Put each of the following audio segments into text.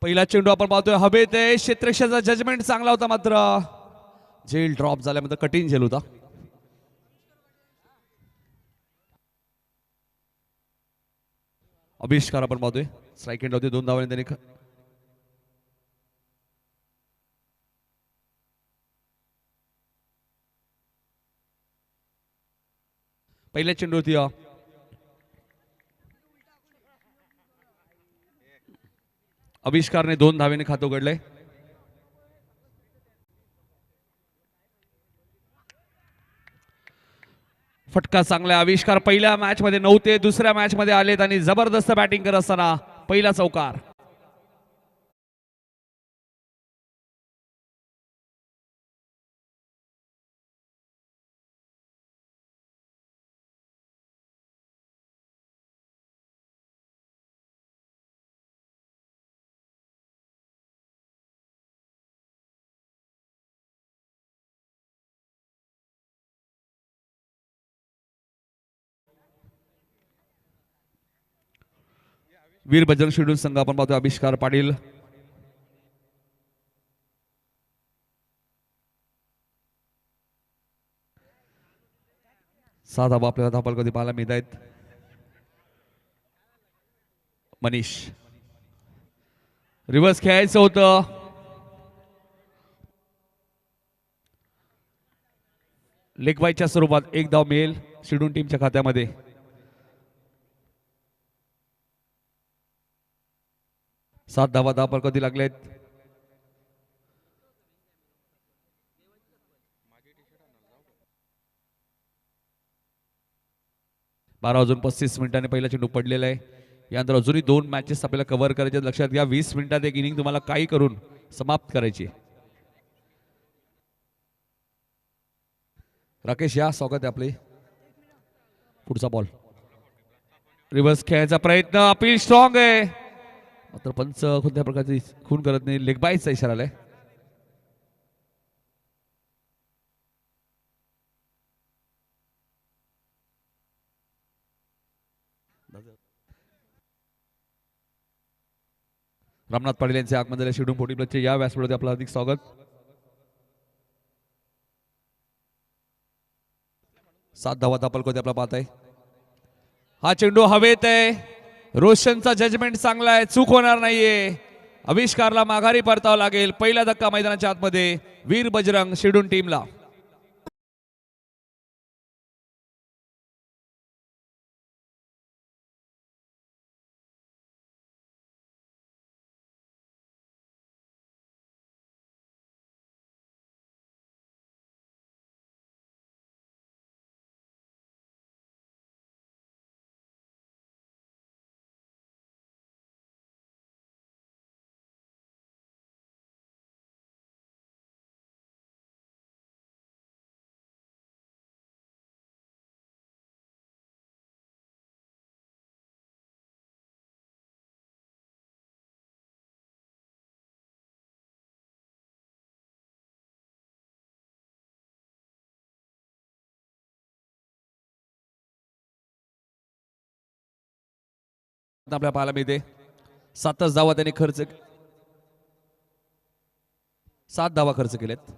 पहिला चेंडू आपण पाहतोय हवेत आहे. क्षेत्ररक्षकाचा जजमेंट चांगला होता, मात्र झेल ड्रॉप झाल्यानंतर कठीण झेल होता. अभिष्कार आपण पाहतोय स्ट्राईक एंड होते 2 धावांनी त्यांनी पहिल्या चेंडूवरती अभिष्कारने 2 धावेने खातं उघडलंय. फटका चांगला आविष्कार पहिल्या मॅच मध्ये नव्हते, दुसऱ्या मॅच मध्ये आलेत आणि जबरदस्त बॅटिंग करत असताना पहिला चौकार. वीर बजरंग शेड्यूल संघ आपण पाहतोय अभिष्कार पाटील. सहा धावा आपल्याला धापाल कधी पाहायला मिळत आहेत. मनीष रिव्हर्स खेळायचं होतं. लेग बायच्या स्वरूपात एक धाव मिळेल शेड्यूल टीमच्या खात्यामध्ये. सात धावा धापाल कधी लागलेत. बारा वाजून 35 मिनिटांनी पहिला चेंडू पडलेला आहे. यानंतर अजूनही 2 मॅचेस आपल्याला कव्हर करायचे. लक्षात घ्या 20 मिनिटात एक इनिंग तुम्हाला काही करून समाप्त करायची. राकेश या स्वागत आहे आपले. पुढचा बॉल रिव्हर्स खेळायचा प्रयत्न. अपील स्ट्रॉंग आहे, मात्र पंच कोणत्या प्रकारची खून करत नाही. लेग बायचा इशारा आलाय. रामनाथ पाटील यांचे आगमन झाले शेड्यूल 40 प्लसचे या व्यासपीठावर आपलं अधिक स्वागत. सात धावा धापाल कोणते आपला पाहत आहे. हा चेंडू हवेत आहे. रोशनचा जजमेंट चांगला आहे, चूक होणार नाहीये. आविष्कारला माघारी परतावं लागेल. पहिला धक्का मैदानाच्या आतमध्ये वीर बजरंग शेड्यूल टीमला. आपल्याला पाहायला मिळते 7च धावा त्यांनी खर्च 7 धावा खर्च केलेत.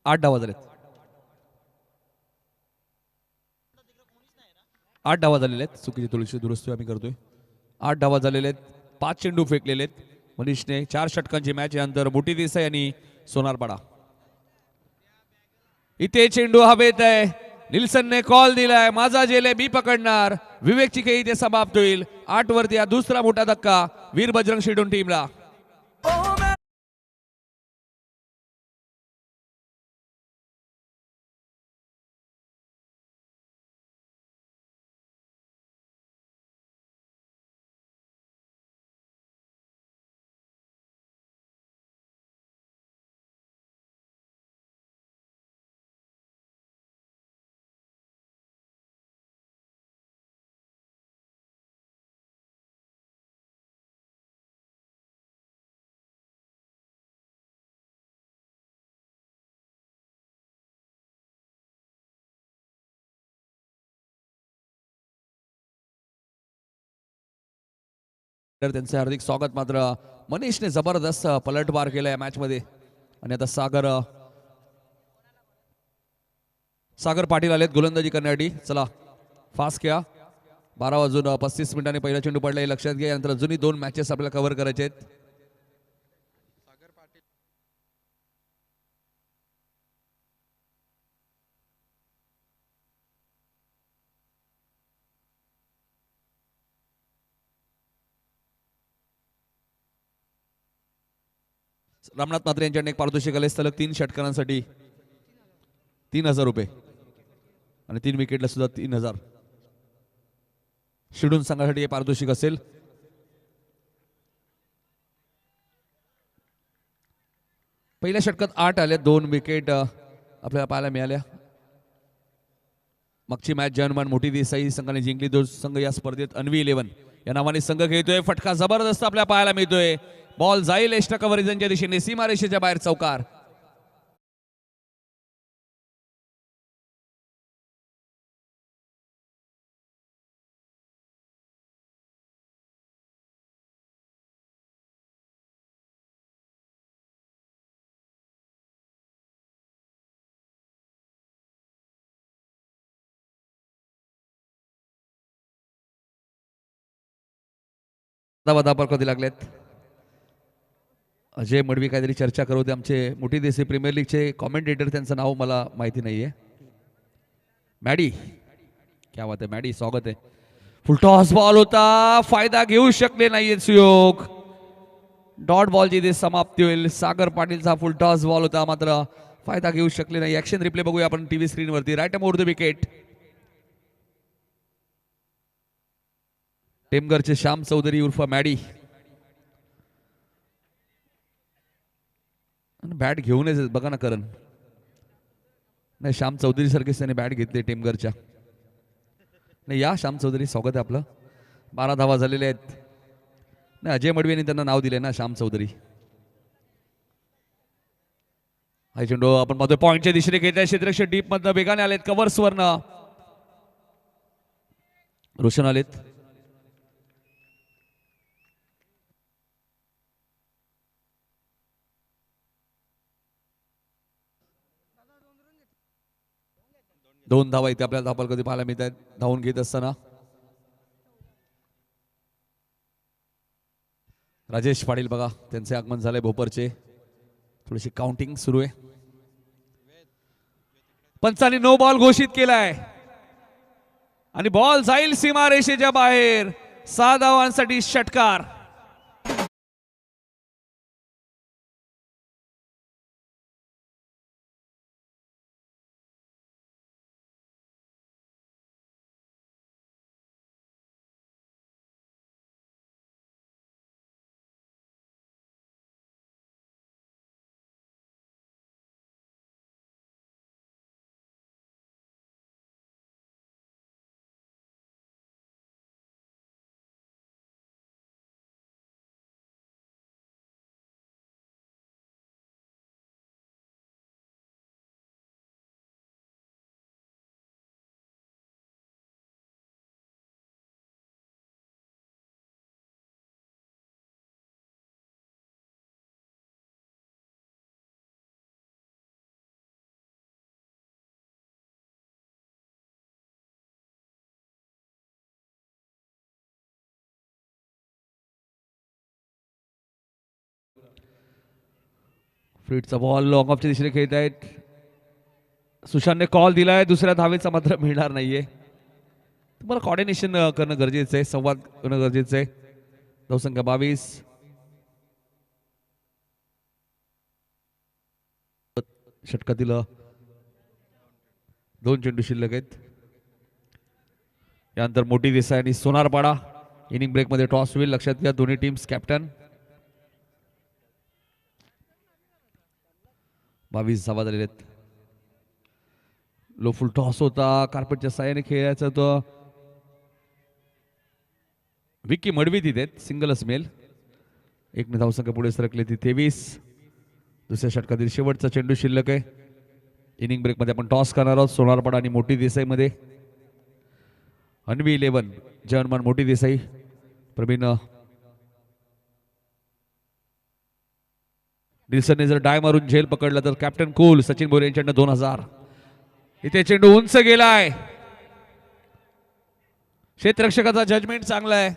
आठ धावा झालेत. 8 धावा झालेल्या आहेत. चुकीची थोडीशी दुरुस्ती आम्ही करतोय. 8 धावा झालेले आहेत. 5 चेंडू फेकलेले आहेत. मनीषने 4 षटकांची मॅच. यानंतर मोठी देसाई आणि सोनारपाडा. इथे चेंडू हवेत आहे. निल्सनने कॉल दिलाय, माझा झेल आहे, मी पकडणार. विवेकची खेळी इथे समाप्त होईल. 8 वरती हा दुसरा मोठा धक्का वीर बजरंग शेड्यूल टीमला. त्यांचे हार्दिक स्वागत. मात्र मनीषने जबरदस्त पलटवार केला या मॅच मध्ये आणि आता सागर पाटील आलेत गोलंदाजी करण्यासाठी. चला फास्ट घ्या. 12:35 पहिला चेंडू पडला हे लक्षात घ्या. यानंतर अजूनही 2 मॅचेस आपल्याला कव्हर करायचे आहेत. रामनाथ म्हात्रे यांच्याकडे एक पारितोषिक आले सलग 3 षटकारांसाठी 3000 रुपये आणि 3 विकेटला सुद्धा 3000. शिडून संघासाठी हे पारितोषिक असेल. पहिल्या षटकात 8 आले, 2 विकेट आपल्याला पाहायला मिळाल्या. मागची मॅच जर्मन मोठी देसाई संघाने जिंकली. 2 संघ या स्पर्धेत अन्वी 11 या नावाने संघ खेळतोय. फटका जबरदस्त आपल्याला पाहायला मिळतोय. बॉल जाईल एष्टा कव्हरेजच्या दिशेने सीमारेषेच्या बाहेर चौकार. धावा कधी लागलेत. अजय मडवी काहीतरी चर्चा करत होते. आमचे मोठी देशी प्रीमियर लीगचे कॉमेंटेटर, त्यांचं नाव मला माहिती नाहीये. मॅडी, क्या बात आहे मॅडी, स्वागत आहे. फुलटॉस बॉल होता, फायदा घेऊ शकले नाहीये सुयोग. डॉट बॉलची इथे समाप्ती होईल. सागर पाटीलचा फुलटॉस बॉल होता, मात्र फायदा घेऊ शकले नाही. ऍक्शन रिप्ले बघूया आपण टीव्ही स्क्रीनवरती. Right more the wicket. टेमगरचे श्याम चौधरी उर्फ मॅडी बॅट घेऊनच बघा ना करण. नाही, श्याम चौधरी सारखेच त्याने बॅट घेतली टेमगरच्या. नाही या श्याम चौधरी, स्वागत आहे आपलं. 12 धावा झालेले आहेत. नाही, अजय मडवी यांनी त्यांना नाव दिले ना श्याम चौधरी. हा चेंडू आपण पाहतोय पॉइंटच्या दिशेने घेत आहे. क्षेत्ररक्षक डीप मधनं वेगाने आलेत. कव्हर्स वरनं रोशन आलेत. दोन धावा इथे आपल्याला धापाल कधी पाहायला मिळत आहेत. धावून घेत असताना राजेश पाटील बघा, त्यांचे आगमन झाले भोपरचे. थोडीशी काउंटिंग सुरू आहे. पंचांनी नो बॉल घोषित केलाय आणि बॉल जाईल सीमारेषेच्या बाहेर. 6 धावांसाठी षटकार. फ्रीटचा बॉल लॉंग ऑफच्या दिशेने खेळत आहेत. सुशांतने कॉल दिलाय. दुसऱ्या धावेचा मात्र मिळणार नाहीये. तुम्हाला कॉर्डिनेशन करणं गरजेचं आहे, संवाद करणं गरजेचं आहे. धावसंख्या 22. षटकातील 2 चेंडू शिल्लक आहेत. यानंतर मोठी देसाई आणि सोनारपाडा. इनिंग ब्रेक मध्ये टॉस होईल, लक्षात घ्या. दोन्ही टीम्स कॅप्टन. 22 धावा झालेले आहेत. लो फुल टॉस होता, कार्पेटच्या साह्याने खेळायचा तो. विक्की मडवी तिथे सिंगलच मेल. 1 धावसंख्या पुढे सरकले ती 23. दुसऱ्या षटकातील शेवटचा चेंडू शिल्लक आहे. इनिंग ब्रेक मध्ये आपण टॉस करणार आहोत. सोनारपाडा आणि मोठी देसाई मध्ये. अन्वी 11 जर्मन मोठी देसाई. प्रवीण निल्सनने जर डाय मारून झेल पकडला तर कॅप्टन कूल सचिन बोरे यांच्याकडनं 2000. इथे चेंडू उंच गेलाय. क्षेत्ररक्षकाचा जजमेंट चांगला आहे.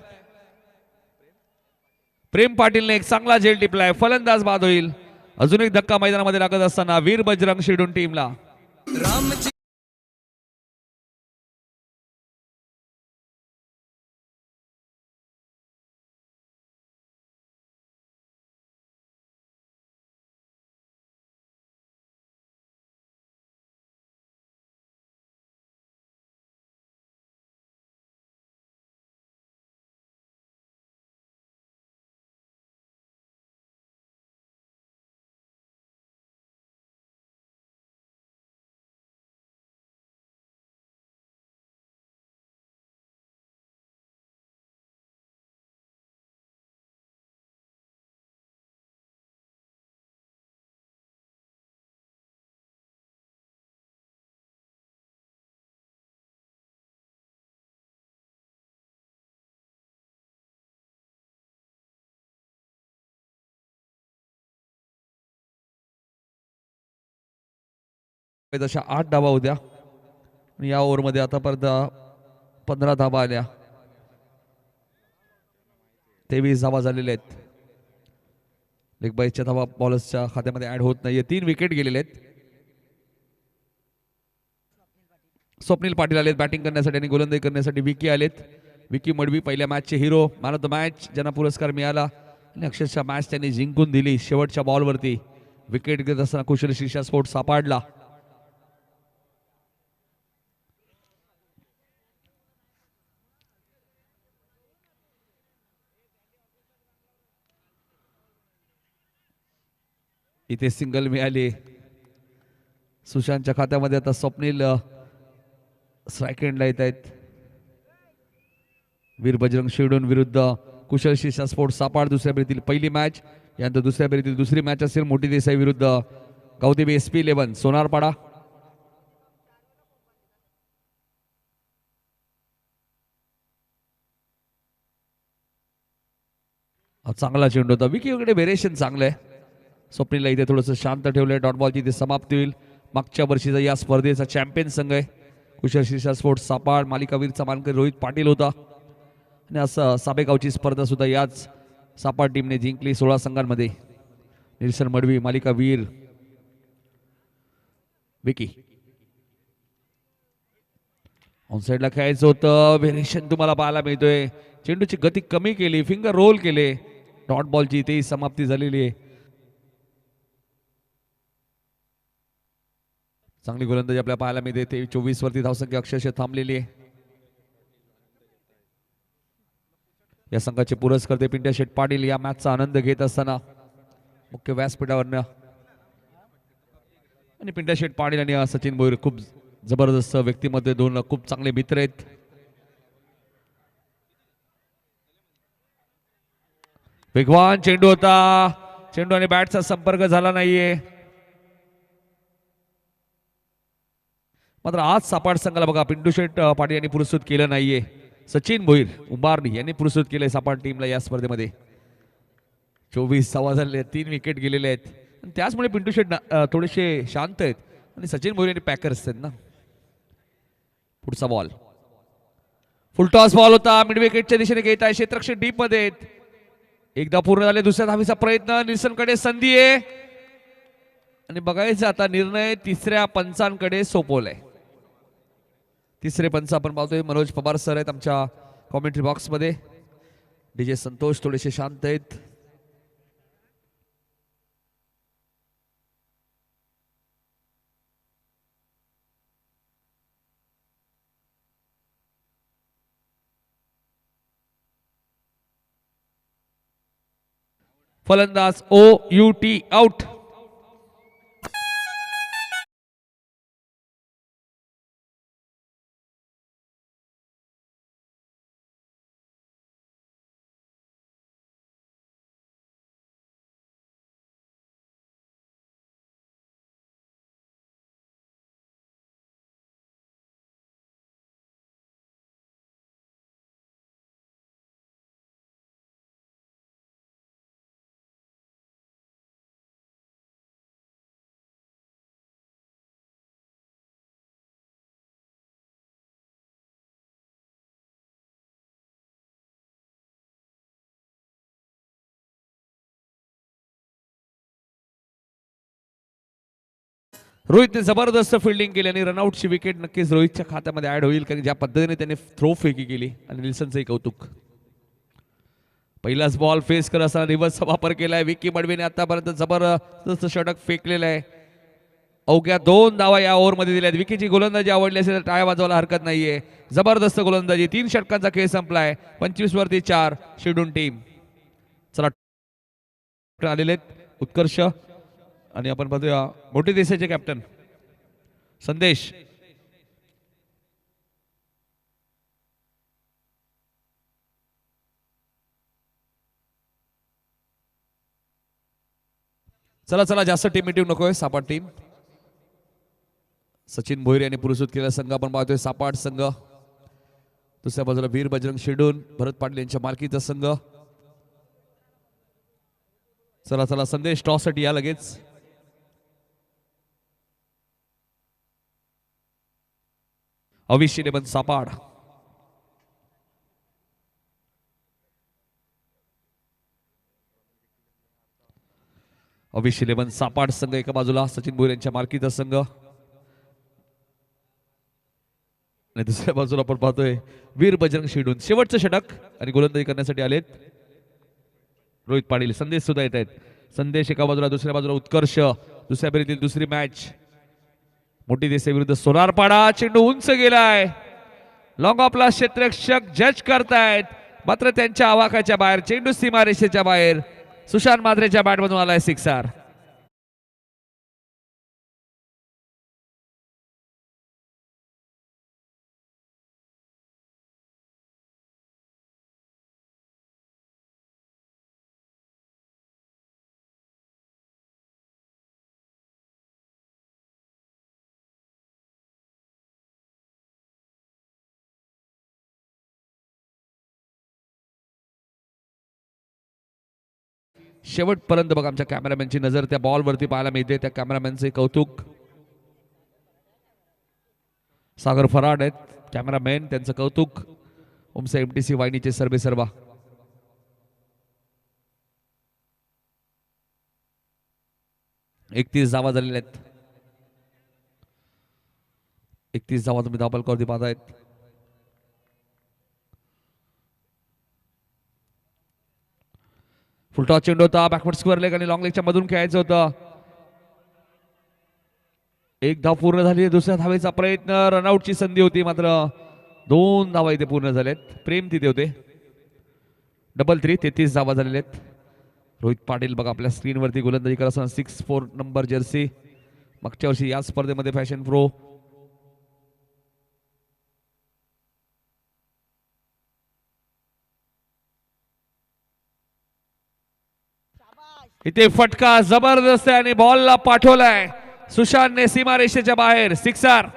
प्रेम पाटीलने एक चांगला झेल टिपलाय. फलंदाज बाद होईल. अजून एक धक्का मैदानामध्ये लागत असताना वीर बजरंग शिरडून टीमला तशा 8 धावा होत्या. या ओव्हरमध्ये आतापर्यंत 15 धावा आल्या. 23 धावा झालेल्या आहेत. लेग बाईच्या धावा बॉलर्सच्या खात्यामध्ये ऍड होत नाहीये. 3 विकेट गेलेले आहेत. स्वप्नील पाटील आलेत बॅटिंग करण्यासाठी आणि गोलंदाजी करण्यासाठी. विकी आलेत. विकी मडवी पहिल्या मॅचचे hero, man of the match ज्यांना पुरस्कार मिळाला आणि अक्षरशः मॅच त्यांनी जिंकून दिली. शेवटच्या बॉलवरती विकेट घेत असताना कुशल शिर्षा स्फोट सापडला. इथे सिंगल मिळाली. सुशांतच्या खात्यामध्ये आता स्वप्नील स्ट्राईक एंडला येत आहेत. वीर बजरंग शिरडून विरुद्ध कुशल शिर्षा स्पोर्ट सापाड दुसऱ्या फेरीतील पहिली मॅच. यानंतर दुसऱ्या फेरीतील दुसरी मॅच असेल मोठी देसाई विरुद्ध गौदेवी SP11 सोनारपाडा. चांगला चेंडू होता. विकी वगैरे व्हेरिएशन चांगलं आहे. स्वप्नीलला इथे थोडंसं शांत ठेवलंय. डॉट बॉलची इथे समाप्ती होईल. मागच्या वर्षीचा या स्पर्धेचा चॅम्पियन संघ आहे कुशल शिर्षा स्पोर्ट्स सापाड. मालिकावीरचा मानकरी रोहित पाटील होता आणि असं साबेगावची स्पर्धा सुद्धा याच सापाड टीमने जिंकली 16 संघांमध्ये. निल्सन मडवी मालिकावीर विकी. ऑनसाइडला खेळायचं होतं. व्हेरिएशन तुम्हाला पाहायला मिळतोय. चेंडूची गती कमी केली. फिंगर रोल केले. डॉट बॉलची इथेही समाप्ती झालेली आहे. चांगली गोलंदाजी आपल्याला पाहायला मिळते. 24 वरती धावसंख्या अक्षरशः थांबलेली आहे. या संघाचे पुरस्कर्ते पिंट्या शेठ पाटील या मॅचचा आनंद घेत असताना मुख्य व्यासपीठावरनं आणि पिंट्या शेठ पाटील आणि सचिन भोईर खूप जबरदस्त व्यक्तिमत्व. दोन खूप चांगले मित्र आहेत. वेगवान चेंडू होता. चेंडू आणि बॅटचा संपर्क झाला नाहीये. मात्र आज सापाड संघाला बघा पिंटू शेठ पाटील यांनी पुरस्कृत केलं नाहीये. सचिन भोईर उंबारणी यांनी पुरस्कृत केले सापाड टीमला या स्पर्धेमध्ये. 24 धावा झालेले आहेत. 3 विकेट गेलेले आहेत. त्याचमुळे पिंटू शेठ थोडेसे शांत आहेत आणि सचिन भोईर यांनी पॅकर्स आहेत ना. पुढचा बॉल फुल टॉस बॉल होता. मिड विकेटच्या दिशेने घेत आहे. क्षेत्ररक्षक डीप मध्ये आहेत. एकदा पूर्ण झाले. दुसऱ्या धावीचा प्रयत्न. निल्सनकडे संधी आहे आणि बघायचं आता निर्णय तिसऱ्या पंचांकडे सोपवलाय. तिसरे पंच आपण पाहतोय मनोज पवार सर आहेत आमच्या कॉमेंट्री बॉक्स मध्ये. डीजे संतोष थोडेसे शांत आहेत. फलंदाज OUT आउट. रोहितने जबरदस्त फिल्डिंग केली आणि रनआउटची विकेट नक्कीच रोहितच्या खात्यामध्ये ऍड होईल, कारण ज्या पद्धतीने त्याने थ्रो फेकी केली. आणि विल्सनचंही कौतुक. पहिलाच बॉल फेस करत असताना रिव्हर्सचा वापर केलाय. विकी मडवीने आतापर्यंत जबरदस्त षटक फेकलेलं आहे. अवघ्या 2 धावा या ओव्हरमध्ये दिल्यात. विकीची गोलंदाजी आवडली असेल तर टाळ्या वाजवायला हरकत नाहीये. जबरदस्त गोलंदाजी. 3 षटकांचा खेळ संपलाय. 25 वरती 4 शिडून टीम. चला आलेले उत्कर्ष आणि आपण पाहूया मोठी देशाचे कॅप्टन संदेश. चला चला जास्त टीम मिटिंग नकोय. सापाट टीम सचिन भोईर यांनी पुरस्कृत केलेला संघ आपण पाहतोय. सापाट संघ. दुसऱ्या बाजूला वीर बजरंग शेडून भरत पाटील यांच्या मालकीचा संघ. चला चला संदेश टॉससाठी या लगेच. अविश 11 सापाड. अविश 11 सापाड संघ एका बाजूला सचिन भोईर यांच्या मालकीचा संघ आणि दुसऱ्या बाजूला आपण पाहतोय वीर बजरंग शेडून. शेवटचं षटक आणि गोलंदाजी करण्यासाठी आलेत रोहित पाटील. संदेश सुद्धा येत आहेत. संदेश एका बाजूला, दुसऱ्या बाजूला उत्कर्ष. दुसऱ्या फेरीतील दुसरी मॅच मोठी देसाई विरुद्ध सोनारपाडा. चेंडू उंच गेलाय. लॉंग ऑफला क्षेत्ररक्षक जज करतायत, मात्र त्यांच्या आवाक्याच्या बाहेर. चेंडू सीमारेषेच्या बाहेर. सुशांत मात्रेच्या बॅटमधून आलाय सिक्सर. शेवटपर्यंत बघा आमच्या कॅमेरामॅनची नजर त्या बॉलवरती पाहायला मिळते. त्या कॅमेरामॅनचे कौतुक. सागर फराड आहेत कॅमेरामॅन, त्यांचं कौतुक. ओमसा एमटीसी वाहिनीचे सर्वे सर्वा. एकतीस धावा झालेल्या आहेत. 31 धावा तुम्ही धावफलकावरती पाहतायत. फुलटॉस चेंडू होता. बॅकवर्ड स्क्वेअर लेग आणि लॉंग लेगच्या मधून खेळायचं होतं. एक धाव पूर्ण झाली. दुसऱ्या धावेचा प्रयत्न. रनआउटची संधी होती, मात्र 2 धावा इथे पूर्ण झाल्यात. प्रेम तिथे होते. डबल 3. 33 धावा झालेल्या आहेत. रोहित पाटील बघा आपल्या स्क्रीनवरती गोलंदाजी करत असताना 6-4 नंबर जर्सी. मागच्या वर्षी या स्पर्धेमध्ये फॅशन प्रो. इथे फटका जबरदस्त आहे आणि बॉलला पाठवलाय सुशांतने सीमारेषेच्या बाहेर. सिक्सर.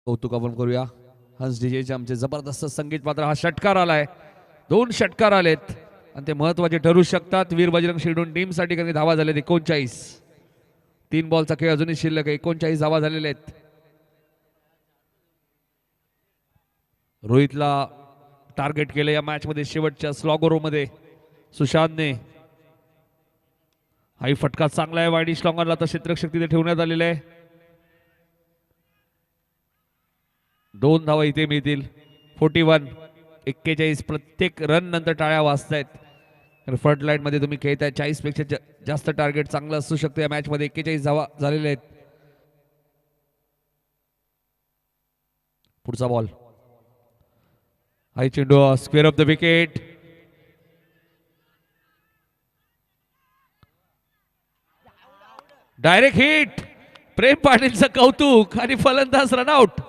कौतुक आपण करूया हंस डीजेचे आमचे जबरदस्त संगीत. मात्र हा षटकार आलाय. 2 षटकार आलेत आणि ते महत्वाचे ठरू शकतात वीर बजरंग शेडून टीम साठी, कारण धावा झालेत 39. 3 बॉलचा खेळ अजूनही शिल्लक आहे. 39 धावा झालेल्या आहेत. रोहितला टार्गेट केलं या मॅच मध्ये शेवटच्या स्लॉग ओव्हरमध्ये सुशांतने. हाही फटका चांगला आहे. वाईडी स्लॉंगरला तर क्षेत्ररक्षक तिथे ठेवण्यात आलेलं आहे. 2 धावा इथे मिळतील. 41. 41. प्रत्येक रन नंतर टाळ्या वाजतायत. फ्रंट लाईन मध्ये तुम्ही खेळताय. 40 पेक्षा जास्त टार्गेट चांगलं असू शकतं या मॅच मध्ये. 41 धावा झालेल्या आहेत. पुढचा बॉल. हाय चेंडू square of the wicket. Direct hit. Prem पाटीलचं कौतुक आणि फलंदाज रनआउट.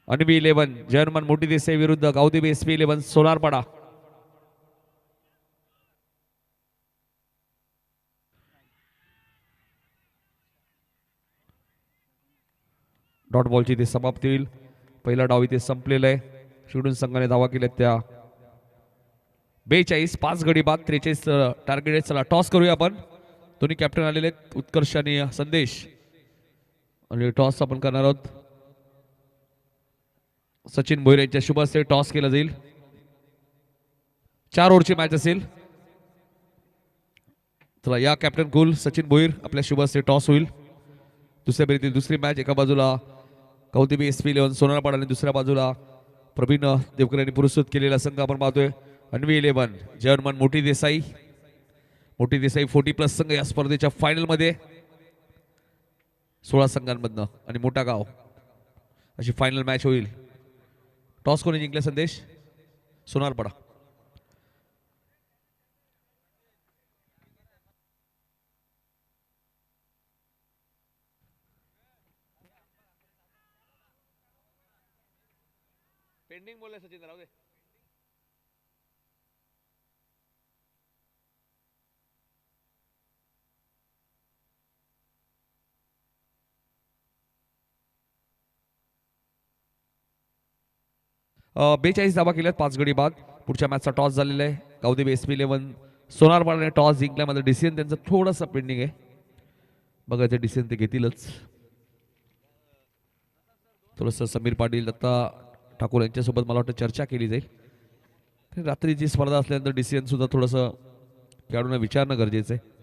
अन्वी 11 जर्मन मोठी देसाई विरुद्ध गावदेवी एसपी 11 सोनारपाडा. डॉट बॉलची ते समाप्ती होईल. पहिला डाव इथे संपलेला आहे. शिवडून संघाने धावा केल्या त्या 42 5 गडी बाद 43 टार्गेट आहे. चला टॉस करूया आपण. दोन्ही कॅप्टन आलेले आहेत उत्कर्ष आणि संदेश आणि टॉस आपण करणार आहोत. सचिन भोईर यांच्या शुभ हस्ते टॉस केला जाईल. 4 ओव्हरची मॅच असेल. चला या कॅप्टन गोल सचिन भोईर आपल्या शुभ हस्ते टॉस होईल. दुसऱ्या फेरीतील दुसरी मॅच एका बाजूला कौतिबी एसपी 11 सोनारपाडा आणि दुसऱ्या बाजूला प्रवीण देवकर यांनी पुरस्कृत केलेला संघ आपण पाहतोय. अन्वी 11 जर्मन मोठी देसाई 40+ संघ या स्पर्धेच्या फायनल मध्ये 16 संघांमधनं आणि मोठा गाव अशी फायनल मॅच होईल. टॉस कोणी जिंकले संदेश? सोनारपाडा. पेंडिंग बोलले सचिन राहू दे. अ 42 धावा केल्यात 5 गडी बाद. पुढच्या मॅचचा टॉस झालेला आहे. गावदेवी एसपी 11 सोनारपाडाने टॉस जिंकल्यामध्ये डिसिजन त्यांचं थोडंसं पेंडिंग आहे. बघा ते डिसिजन ते घेतीलच. थोडंसं समीर पाटील दत्ता ठाकूर यांच्यासोबत मला वाटतं चर्चा केली जाईल. रात्रीची स्पर्धा असल्यानंतर डिसिजन सुद्धा थोडंसं खेळाडूंना विचारणं गरजेचं आहे.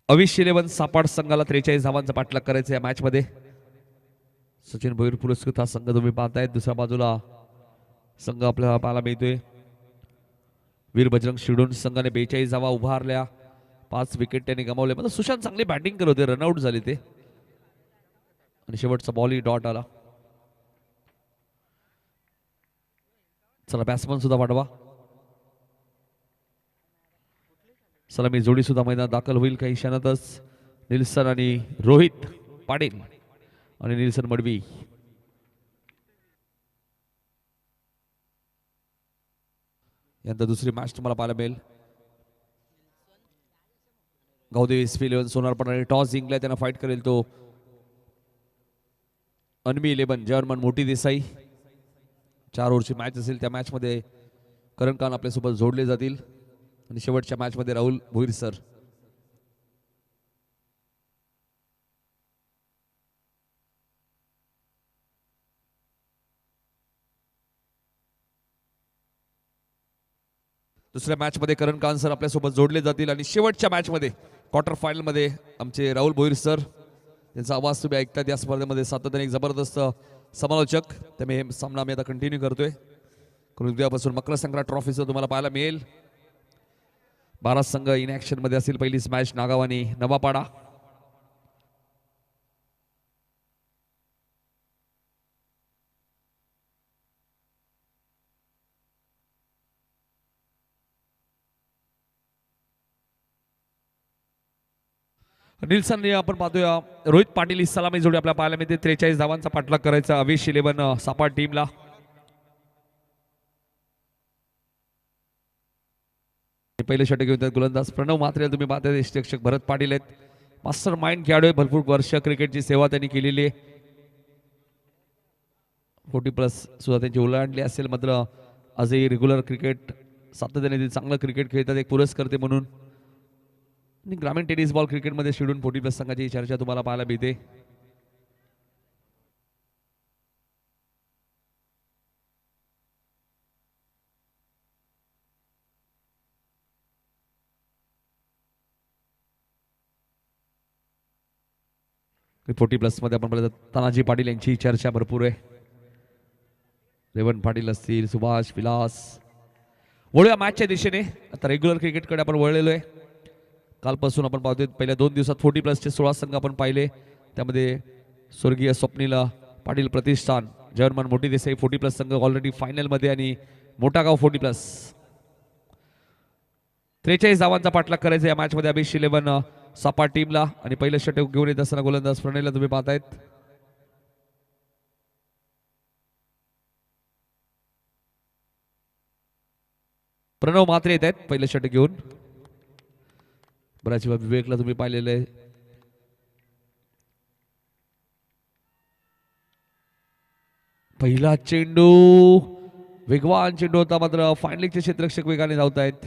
अविश 11 सापाड संघाला 43 धावांचा पाठलाग करायचा या मॅच मध्ये. सचिन भोईर पुरस्कृत हा संघ तुम्ही पाहतायत. दुसऱ्या बाजूला संघ आपल्याला पाहायला मिळतोय वीर बजरंग शिवडून संघाने 42 धावा उभारल्या. 5 विकेट त्यांनी गमावले. म्हणजे सुशांत चांगली बॅटिंग करत होते. रनआउट झाले ते आणि शेवटचा बॉल डॉट आला. चला बॅट्समन सुद्धा पाठवा. सलामी जोडी सुद्धा मैदानात दाखल होईल काही क्षणातच. निल्सन आणि रोहित पाटील आणि निल्सन मडवी. यानंतर दुसरी मॅच तुम्हाला पाहायला मिळेल. गावदेवी एसपी 11 सोनारपाडाने टॉस जिंकलाय. त्यांना फाईट करेल तो अन्वी 11 जर्मन मोठी देसाई. 4 ओव्हरची मॅच असेल. त्या मॅच मध्ये करण खान आपल्यासोबत जोडले जातील आणि शेवटच्या मॅच मध्ये राहुल भोईर सर. दुसऱ्या मॅच मध्ये करण खान सर आपल्यासोबत जोडले जातील आणि शेवटच्या मॅच मध्ये क्वार्टर फायनल मध्ये आमचे राहुल भोईर सर यांचा आवाज तुम्ही ऐकतात. या स्पर्धेमध्ये सातत्याने एक जबरदस्त समालोचक. त्यामुळे हे सामना आम्ही आता कंटिन्यू करतोय. उद्यापासून मकर संक्रांत ट्रॉफीचं तुम्हाला पाहायला मिळेल. 12 संघ इन ऍक्शन मध्ये असतील. पहिली मॅच नागाव आणि नवापाडा. निल्सन आपण पाहतोय रोहित पाटील ही सलामी जोडी आपल्या पाहायला मिळते. 43 धावांचा पाठलाग करायचा अविश 11 सापाट टीमला. पहिले षटक घेऊन गोलंदाज प्रणव म्हात्रे तुम्ही पाहताय. यष्टीरक्षक भरत पाटील आहेत. मास्टर माइंड खेळाडू आहे. भरपूर वर्ष क्रिकेटची सेवा त्यांनी केलेली आहे. 40+ सुद्धा त्यांची ओलांडली असेल. मात्र आजही रेग्युलर क्रिकेट सातत्याने ते चांगलं क्रिकेट खेळतात. एक पुरस्कर्ते म्हणून ग्रामीण टेनिस बॉल क्रिकेटमध्ये शेड्यूल 40+ संघाची चर्चा तुम्हाला पाहायला मिळते. मध्ये आपण पाहिलं तानाजी पाटील यांची चर्चा भरपूर आहे. रेवण पाटील असतील, सुभाष विलास. वळूया मॅचच्या दिशेने. आता रेग्युलर क्रिकेटकडे आपण वळलेलो आहे. कालपासून आपण पाहतोय पहिल्या 2 दिवसात 40+चे 16 संघ आपण पाहिले. त्यामध्ये स्वर्गीय स्वप्नील पाटील प्रतिष्ठान, जर्मन मोठी देसाई 40+ संघ ऑलरेडी फायनलमध्ये आणि मोठा गाव 40+. 43 धावांचा पाठलाग करायचा या मॅचमध्ये अभिष 11 सापाट टीमला. आणि पहिलं षटक घेऊन येत असताना गोलंदाज प्रणयला तुम्ही पाहतायत. प्रणव म्हात्रे येत आहेत पहिलं षटक घेऊन. बऱ्याच वेळा विवेकला तुम्ही पाहिलेलं आहे. पहिला चेंडू वेगवान चेंडू होता. मात्र फायनलिंगचे क्षेत्ररक्षक वेगाने धावत आहेत.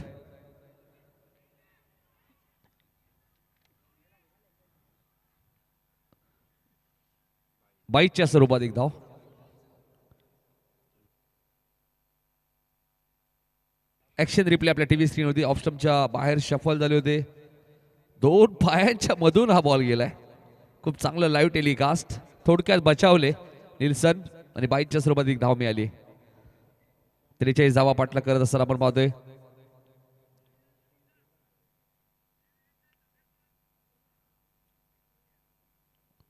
बाईच्या स्वरूपात एक धाव. ऍक्शन रिप्ले आपल्या टीव्ही स्क्रीन होती. ऑफस्टम्पच्या बाहेर शफल झाले होते. 2 पायांच्या मधून हा बॉल गेलाय. खूप चांगलं लाईव्ह टेलिकास्ट. थोडक्यात बचावले निल्सन आणि बाईच्या स्वरूपात एक धाव मिळाली. 43 धावा पाठलाग करत असताना आपण पाहतोय.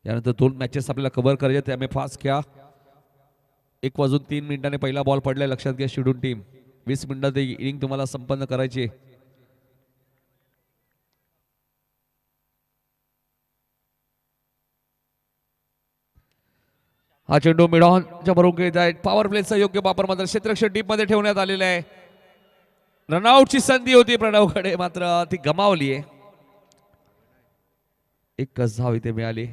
यानंतर 2 मॅचेस आपल्याला कव्हर करायचे. त्यामुळे फास्ट घ्या. 1:03 पहिला बॉल पडलाय. लक्षात घ्या शेड्यूल टीम. 20 मिनिटात इनिंग तुम्हाला संपन्न करायची. हा चेंडू मिडॉनच्या बरोबर घेत आहे. पॉवर प्लेचा योग्य वापर मात्र क्षेत्ररक्षक टीम मध्ये ठेवण्यात आलेला आहे. रनआउटची संधी होती प्रणवकडे, मात्र ती गमावली आहे. 1 धाव इथे मिळाली.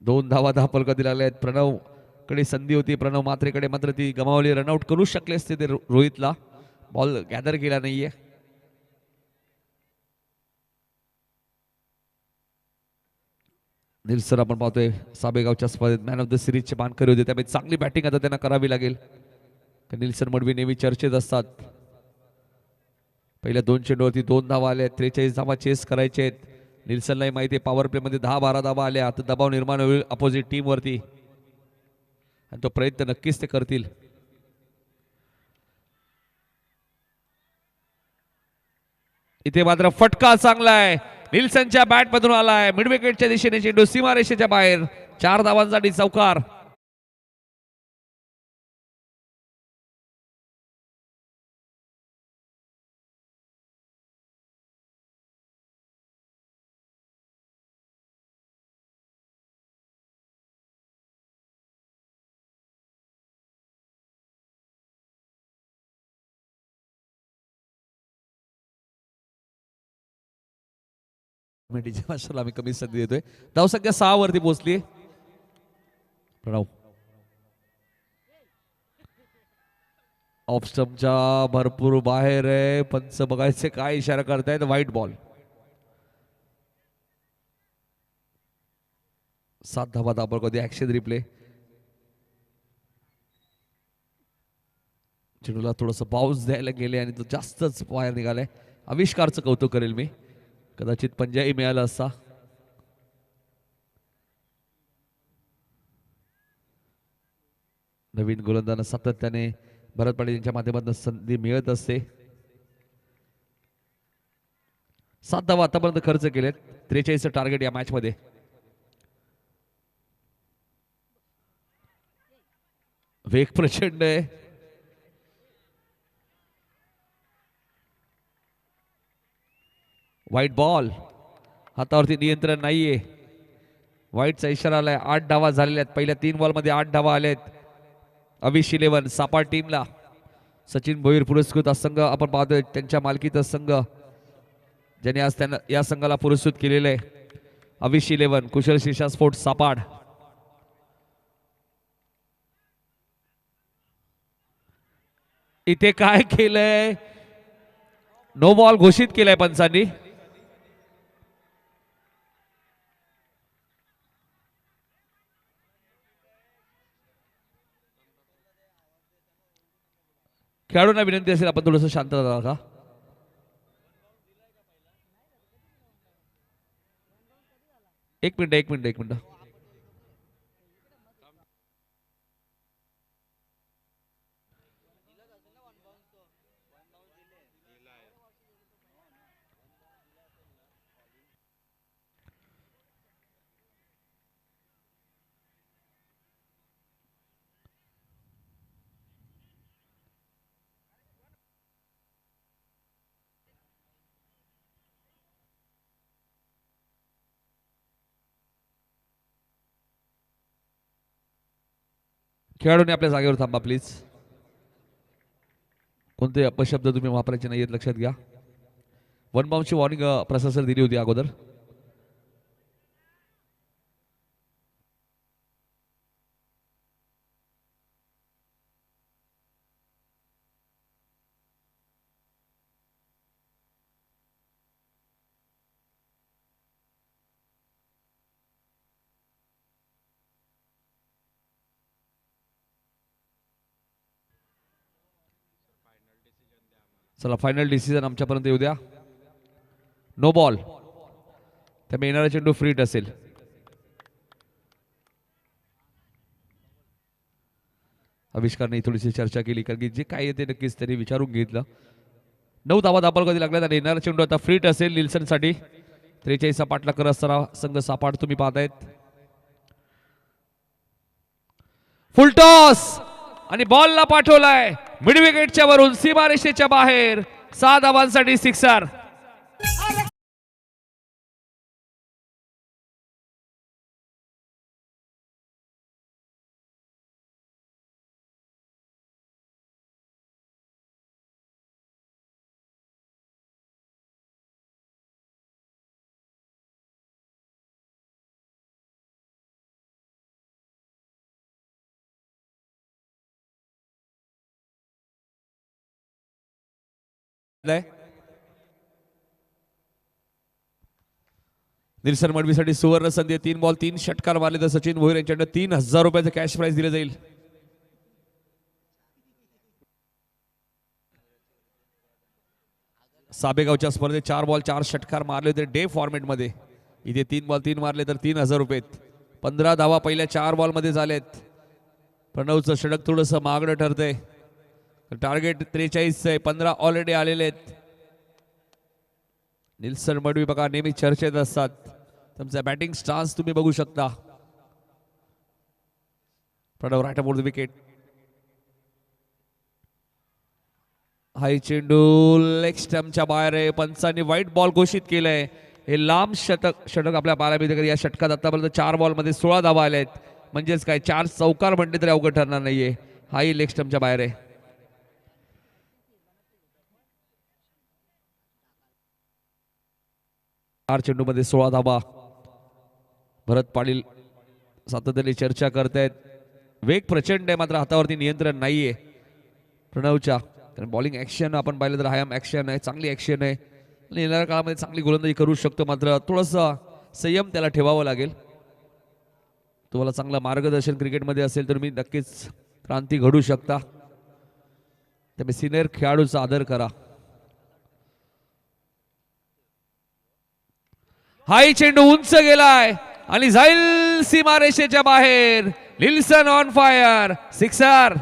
2 धावा धापलका दिलेल्या आहेत. प्रणव कडे संधी होती, प्रणव म्हात्रेकडे, मात्र ती गमावली. रनआउट करू शकले असते ते रोहितला. बॉल गॅदर केला नाहीये. निल्सन आपण पाहतोय साबेगावच्या स्पर्धेत मॅन ऑफ द सिरीजचे मानकरी होते. त्यामुळे चांगली बॅटिंग आता त्यांना करावी लागेल. निल्सन मडवी नेहमी चर्चेत असतात. पहिल्या 2 चेंडूवरती 2 धावा आल्या. 43 धावा चेस करायचे आहेत. निल्सनलाही माहिती आहे पॉवर प्ले मध्ये 10-12 धावा आल्या तर दबाव निर्माण होईल अपोजिट टीम वरती, आणि तो प्रयत्न नक्कीच ते करतील. इथे मात्र फटका चांगला आहे. निल्सनच्या बॅट मधून आलाय. मिड विकेटच्या दिशेने चेंडू सीमारेषेच्या बाहेर. 4 धावांसाठी चौकार. आम्ही कमी संधी देतोय. धावसंख्या 6 वरती पोहोचली. प्रणव ऑफ स्टंपच्या भरपूर बाहेर आहे. पंच बघायचे काय इशारा करतायत. White ball. 7 धावा दाबल कधी ऍक्शन रिप्ले. चेंडूला थोडस बाउन्स द्यायला गेले आणि तो जास्तच बाहेर निघालाय. आविष्कारचं कौतुक करेल मी. कदाचित पंजाही मिळाला असता. नवीन गोलंदाजांना सातत्याने भरत पाटील यांच्या माध्यमातून संधी मिळत असते. 7 धावा आतापर्यंत खर्च केलेत. 43 टार्गेट या मॅच मध्ये. वेग प्रचंड आहे. White ball. हातावरती नियंत्रण नाहीये. व्हाईटचा इशारा आलाय. 8 धावा झालेल्या आहेत. पहिल्या 3 बॉल मध्ये 8 धावा आलेत. अविश 11 सापाड टीमला. सचिन भोईर पुरस्कृत संघ आपण पाहतोय. त्यांच्या मालकीचा संघ ज्याने आज त्यांना या संघाला पुरस्कृत केलेलं आहे. अविश 11 कुशल शिषा स्पोर्ट सापाड. इथे काय केलंय? नो बॉल घोषित केलाय पंचांनी. खेळाडूंना विनंती असेल आपण थोडंसं शांत राहा का. एक मिनिट. खेळाडूंनी आपल्या जागेवर थांबा प्लीज. कोणते अपशब्द तुम्ही वापरायचे नाहीत लक्षात घ्या. 1 बाउंसची वॉर्निंग प्रशासनाने दिली होती अगोदर. चला फायनल डिसिजन आमच्यापर्यंत येऊ द्या. No ball. त्यामुळे येणारा चेंडू फ्रीट असेल. आविष्कारने थोडीशी चर्चा केली कारण की जे काय येते नक्कीच त्यांनी विचारून घेतलं. 9 धावा दाबाल कधी लागल्यात आणि येणारा चेंडू आता फ्रीट असेल निल्सन साठी. 43 पाठलाग करत असताना संघ सापाड तुम्ही पाहतायत. फुल टॉस आणि बॉलला पाठवलाय मिड विकेटच्या वरून सीमारेषेच्या बाहेर. 6 धावांसाठी सिक्सर. निल्सन मडवीसाठी सुवर्ण संधी. 3 बॉल 3 षटकार मारले तर सचिन भोईर यांच्याकडे 3000 रुपयाचं कॅश प्राइज दिले जाईल. साबेगावच्या स्पर्धेत 4 बॉल 4 षटकार मारले होते डे फॉर्मेट मध्ये. इथे 3 बॉल 3 मारले तर 3000 रुपये. 15 धावा पहिल्या 4 बॉल मध्ये झालेत. प्रणवचं षटक थोडंसं महागडं ठरतंय. टार्गेट 43 आहे. 15 ऑलरेडी आलेले आहेत. निल्सन मडवी बघा नेहमी चर्चेत असतात. तुमचा बॅटिंग स्टान्स तुम्ही बघू शकता. Pranav right about the wicket. High चेंडू लेग स्टंपच्या बाहेर आहे. पंचांनी व्हाईट बॉल घोषित केलंय. हे लांब षटक आपल्या पाहायला. या षटकात आतापर्यंत 4 बॉल मध्ये 16 धावा आल्या आहेत. म्हणजेच काय 4 चौकार म्हणले तरी अवघड ठरणार नाहीये. हाही लेग स्टंपच्या बाहेर आहे. 4 चेंडू मध्ये 16 धावा. भरत पाटील सातत्याने चर्चा करतायत. वेग प्रचंड आहे मात्र हातावरती नियंत्रण नाहीये प्रणवच्या. कारण बॉलिंग ऍक्शन आपण पाहिलं तर हायम ऍक्शन आहे. चांगली ऍक्शन आहे. येणाऱ्या काळामध्ये चांगली गोलंदाजी करू शकतो. मात्र थोडंसं संयम त्याला ठेवावं लागेल. तुम्हाला चांगलं मार्गदर्शन क्रिकेटमध्ये असेल तर मी नक्कीच क्रांती घडू शकता. त्यामुळे सिनियर खेळाडूचा आदर करा. हाही चेंडू उंच गेलाय आणि जाईल सीमारेषेच्या बाहेर. Nielsen on fire, sixer.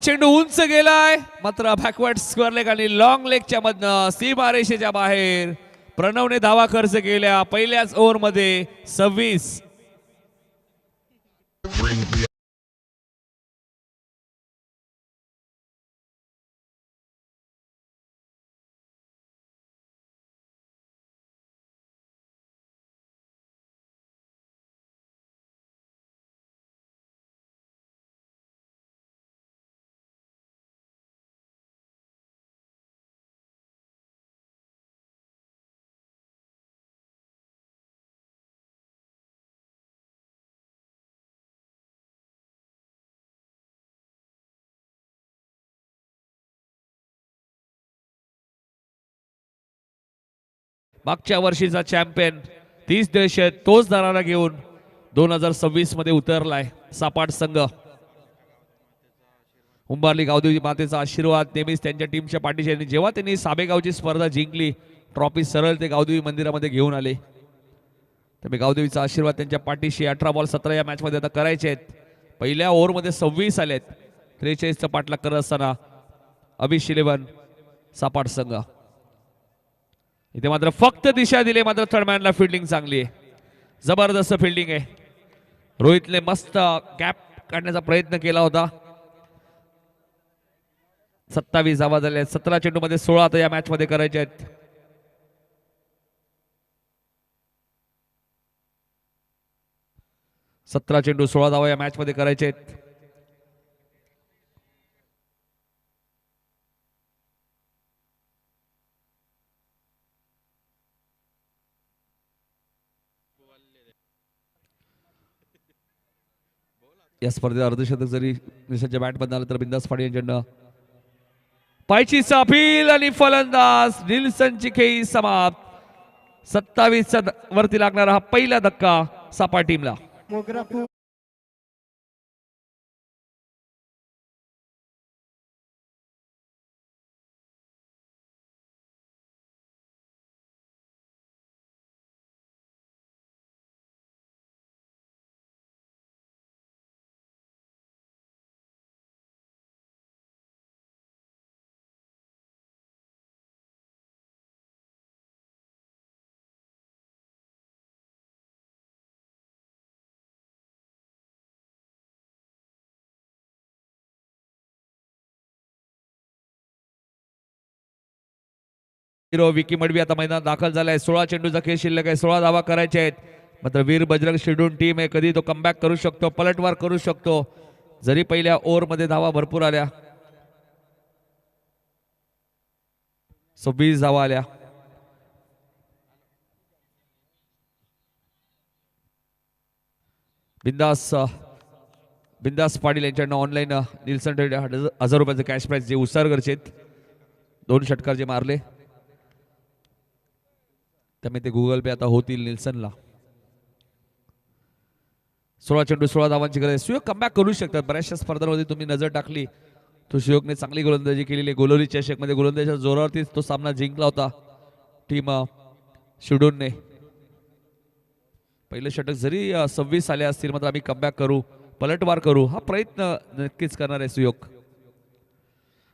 चेंडू उंच गेलाय मात्र बॅकवर्ड स्क्वेअर लेग आणि लॉंग लेगच्या मधनं सीमारेषेच्या बाहेर. प्रणवने धावा खर्च केल्या पहिल्याच ओव्हर मध्ये 26. मागच्या वर्षीचा चॅम्पियन 30 दशक तोच दरारा घेऊन 2026 मध्ये उतरलाय सापाट संघ. उंबारली गावदेवी मातेचा आशीर्वाद नेहमीच त्यांच्या टीमच्या पाठीशी आणि जेव्हा त्यांनी साबेगावची स्पर्धा जिंकली ट्रॉफी सरळ ते गावदेवी मंदिरामध्ये घेऊन आले. त्यामुळे गावदेवीचा आशीर्वाद त्यांच्या पाठीशी. 18 बॉल 17 या मॅच मध्ये आता करायचे आहेत. पहिल्या ओव्हर मध्ये 26 आलेत. 43चा पाठलाग करत असताना अभिष 11 सापाट संघ. इथे मात्र फक्त दिशा दिली मात्र थर्डमॅनला फिल्डिंग चांगली आहे. जबरदस्त फिल्डिंग आहे. रोहितने मस्त गॅप काढण्याचा प्रयत्न केला होता. 27 धावा झाल्या. 17 चेंडू मध्ये 16 आता या मॅच मध्ये करायचे आहेत. सतरा चेंडू 16 धावा या मॅच मध्ये करायचे आहेत. या स्पर्धेत अर्धशतक जरी निशाच्या बॅट मध्ये आलं तर बिंदास फाडी यांच्याकडनं पायची अपील आणि फलंदाज निल्सनची खेळी समाप्त. 27 वरती लागणारा हा पहिला धक्का सापा टीमला. हिरो विकी मडवी आता मैदानात दाखल झालाय. 16 चेंडूचा खेळ शिल्लक आहे. 16 धावा करायचे आहेत. मात्र वीर बजरंग शेडून टीम आहे. कधी तो कमबॅक करू शकतो, पलटवार करू शकतो. जरी पहिल्या ओव्हर मध्ये धावा भरपूर आल्या. 20 धावा आल्या. बिंदास पाटील यांच्याकडनं ऑनलाईन निल्सन 1000 रुपयाचे कॅश प्राइज जे उसारगरचे आहेत. 2 षटकार जे मारले त्यामुळे ते गुगल पे आता होतील निल्सनला. 16 चेंडू 16 धावांची गरज. सुयोग कमबॅक करू शकतात. बऱ्याचशा स्पर्धांमध्ये तुम्ही नजर टाकली तो सुयोगने चांगली गोलंदाजी केलेली. गोलोली चषक मध्ये गोलंदाजीच्या जोरावरतीच तो सामना जिंकला होता टीम शिडूनने. पहिलं षटक जरी 26 आले असतील मात्र आम्ही कमबॅक करू, पलटवार करू हा प्रयत्न नक्कीच करणार आहे सुयोग.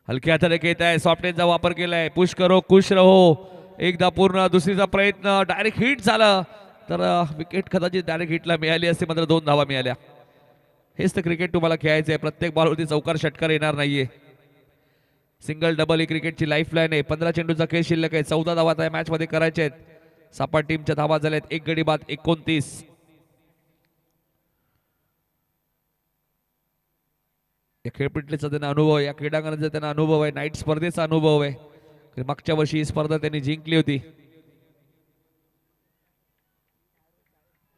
हलक्या हाताने घेत आहे. सॉफ्टनेसचा वापर केलाय. पुश करो खुश रहो. एकदा पूर्ण. दुसरीचा प्रयत्न डायरेक्ट हिट झालं. तर विकेट कदाचित डायरेक्ट हिटला मिळाली असते, मात्र 2 धावा मिळाल्या. हेच तर क्रिकेट तुम्हाला खेळायचं आहे. प्रत्येक बॉलवरती चौकार षटकार येणार नाहीये. सिंगल डबल ही क्रिकेटची लाईफ लाईन आहे. 15 चेंडूचा खेळ शिल्लक आहे. 14 धावा त्या मॅच मध्ये करायचे आहेत. सपाट टीमच्या धावा झाल्यात 1 गडी बाद 29. या खेळपट्टीचा त्यांना अनुभव आहे, या क्रीडांगणाचा त्यांना अनुभव आहे, नाईट स्पर्धेचा अनुभव आहे. मागच्या वर्षी ही स्पर्धा त्यांनी जिंकली होती.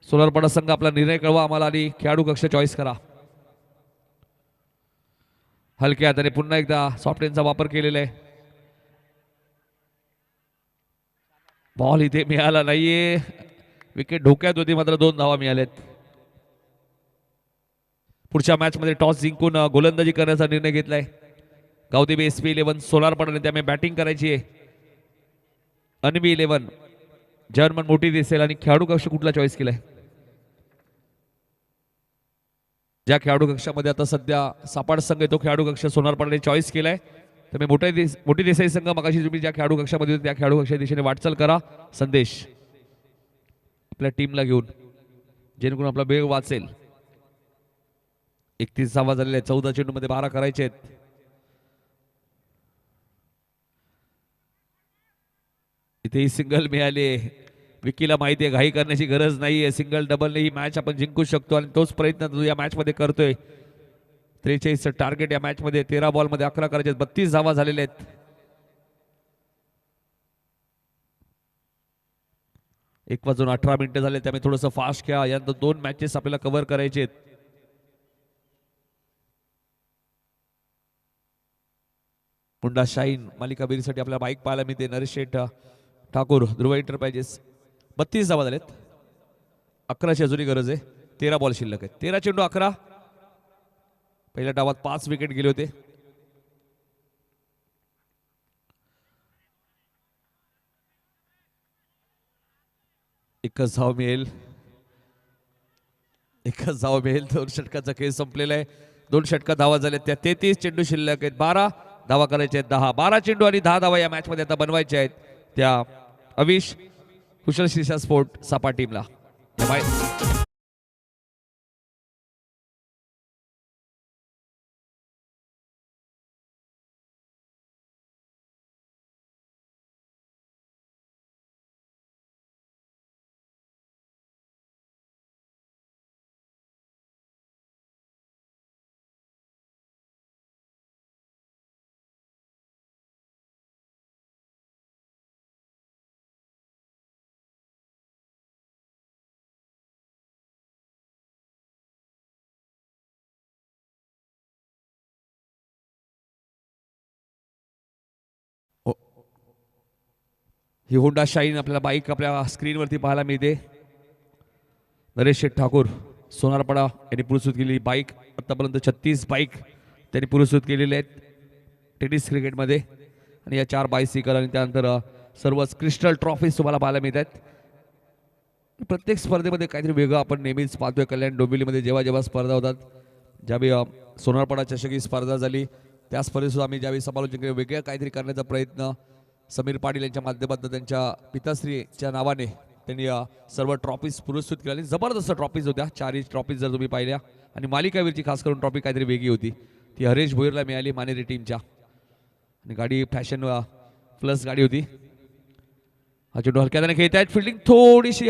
सोलारपाडा संघ आपला निर्णय कळवा आम्हाला आणि खेळाडू कक्ष चॉईस करा. हलक्या हाताने पुन्हा एकदा सॉफ्टवेअरचा वापर केलेला आहे. बॉल इथे मिळाला नाहीये. विकेट धोक्यात होती, मात्र 2 धावा मिळाल्यात. पुढच्या मॅच मध्ये टॉस जिंकून गोलंदाजी करण्याचा निर्णय घेतलाय गावदेवी SP 11 सोलारपाडाने. त्यामुळे बॅटिंग करायची आहे. अनबी 11 जर्मन मोठी दिसेल. आणि खेळाडू कक्ष कुठला चॉईस केलाय? ज्या खेळाडू कक्षामध्ये आता सध्या सापाड संघ आहे तो खेळाडू कक्ष सोनारपाडाने चॉईस केलाय. त्यामुळे मोठी देसाई संघ मगाशी तुम्ही ज्या खेळाडू कक्षामध्ये होते त्या खेळाडू कक्षा दिशेने वाटचाल करा. संदेश आपल्या टीमला घेऊन, जेणेकरून आपला वेळ वाचेल. 31 धावा झालेल्या आहेत. 14 चेंडू मध्ये 12 करायचे आहेत. इथेही सिंगल मिळाले. विकीला माहिती आहे घाई करण्याची गरज नाहीये. सिंगल डबलने ही मॅच आपण जिंकू शकतो आणि तोच प्रयत्न तो या मॅच मध्ये करतोय. 43 टार्गेट या मॅच मध्ये. 13 बॉल मध्ये 11 करायचे. 32 धावा झालेल्या आहेत. एक वाजून 18 मिनिटं झाले. त्यामुळे थोडंसं फास्ट खेळा. यानंतर 2 मॅचेस आपल्याला कव्हर करायचे आहेत. मुंडा शाहीन मालिकावीरसाठी आपल्या बाईक पाहायला मिळते. नरेश शेठ ठाकूर ध्रुव एंटरप्राइजेस. 32 धावा झालेत. 11ची अजूनही गरज आहे. 13 बॉल शिल्लक आहेत. 13 चेंडू 11. पहिल्या डावात 5 विकेट गेले होते. एकच धाव मिळेल. 2 षटकाचा खेळ संपलेला आहे. 2 षटका धावा झाल्या. त्या 33 चेंडू शिल्लक आहेत. 12 धावा करायचे आहेत. 10 12 चेंडू आणि 10 धावा या मॅच मध्ये आता बनवायचे आहेत त्या अविश कुशल शिशा स्पोर्ट सापा टीमला. ही होंडा शाईन आपल्याला बाईक आपल्या स्क्रीनवरती पाहायला मिळते. नरेश शेठ ठाकूर सोनारपाडा यांनी पुरस्कृत केलेली बाईक. आतापर्यंत 36 बाईक त्यांनी पुरस्कृत केलेल्या आहेत टेनिस क्रिकेटमध्ये. आणि या 4 बायसिकल आणि त्यानंतर सर्व क्रिस्टल ट्रॉफीज तुम्हाला पाहायला मिळत आहेत. प्रत्येक स्पर्धेमध्ये काहीतरी वेगळं आपण नेहमीच पाहतोय. कल्याण डोंबिवलीमध्ये जेव्हा जेव्हा स्पर्धा होतात, ज्यावेळी सोनारपाडा चषकी स्पर्धा झाली त्या स्पर्धेसुद्धा आम्ही ज्यावेळी समालोचन केलं, वेगळं काहीतरी करण्याचा प्रयत्न समीर पाटील यांच्या माध्यमातून त्यांच्या पिताश्रीच्या नावाने त्यांनी सर्व ट्रॉफीज पुरस्कृत केल्या. आणि जबरदस्त ट्रॉफीज होत्या. 4 ट्रॉफीज जर तुम्ही पाहिल्या. आणि मालिकावीरची खास करून ट्रॉफी काहीतरी वेगळी होती. ती हरेश भोईरला मिळाली मानेरी टीमच्या. आणि गाडी फॅशन प्लस गाडी होती. हा चेंडू हलक्याने खेळत आहेत. फिल्डिंग थोडीशी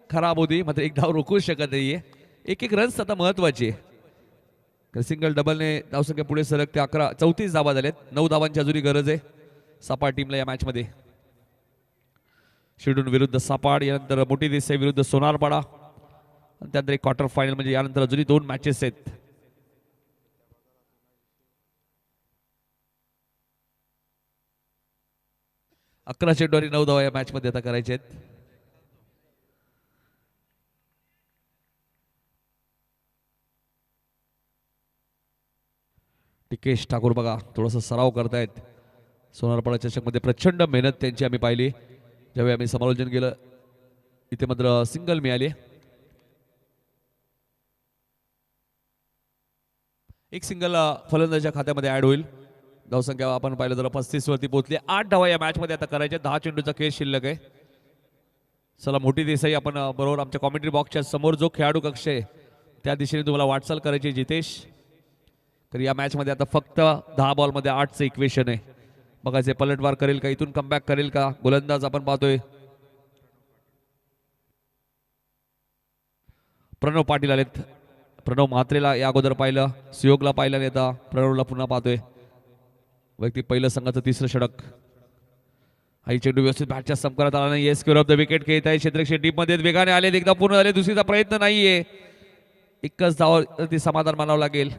खराब होती, मात्र एक धाव रोखू शकत नाहीये. एक रन्स आता महत्वाचे. सिंगल डबलने धावसंख्या पुढे सरकते. 34 धावा झाल्यात. 9 धावांची अजूनही गरज आहे सापाड टीमला या मॅच मध्ये. शिडून विरुद्ध सापाड, यानंतर मोठी देसाई विरुद्ध सोनारपाडा, आणि त्यानंतर एक क्वार्टर फायनल. म्हणजे यानंतर अजूनही 2 मॅचेस आहेत. अकरा चेंडू आणि 9 धावा या मॅच मध्ये आता करायचे आहेत. टिकेश ठाकूर बघा थोडासा सराव करतायत. सोनारपाडा चषकमध्ये प्रचंड मेहनत त्यांची आम्ही पाहिली. ज्यावेळी आम्ही समालोचन केलं इथे मात्र सिंगल मिळाली. एक सिंगल फलंदाजाच्या खात्यामध्ये ऍड होईल. धावसंख्या आपण पाहिलं तर 35 वरती पोहोचली. 8 धावा या मॅच मध्ये आता करायच्या. 10 चेंडूचा खेळ शिल्लक आहे. चला मोठी देसाई आपण बरोबर आमच्या कॉमेंट्री बॉक्सच्या समोर जो खेळाडू कक्ष आहे त्या दिशेने तुम्हाला वाटचाल करायची जितेश. तर या मॅच मध्ये आता फक्त 10 बॉलमध्ये 8चं इक्वेशन आहे. बघायचे पलटवार करेल का, इथून कमबॅक करेल का. गोलंदाज आपण पाहतोय प्रणव पाटील आलेत. प्रणव म्हात्रेला या अगोदर पाहिलं, सुयोगला पाहिलं आणि आता प्रणवला पुन्हा पाहतोय. वैयक्तिक पहिलं संघाचं 3रं षटक. हाई चेंडू व्यवस्थित बॅटच्या संपर्कात आला नाही. येस ऑफ द विकेट खेळत आहे क्षेत्ररक्षक टीम मध्ये वेगाने आले, एकदा पूर्ण झाले. दुसरीचा प्रयत्न नाहीये, एकच धावावरती समाधान मानावं लागेल.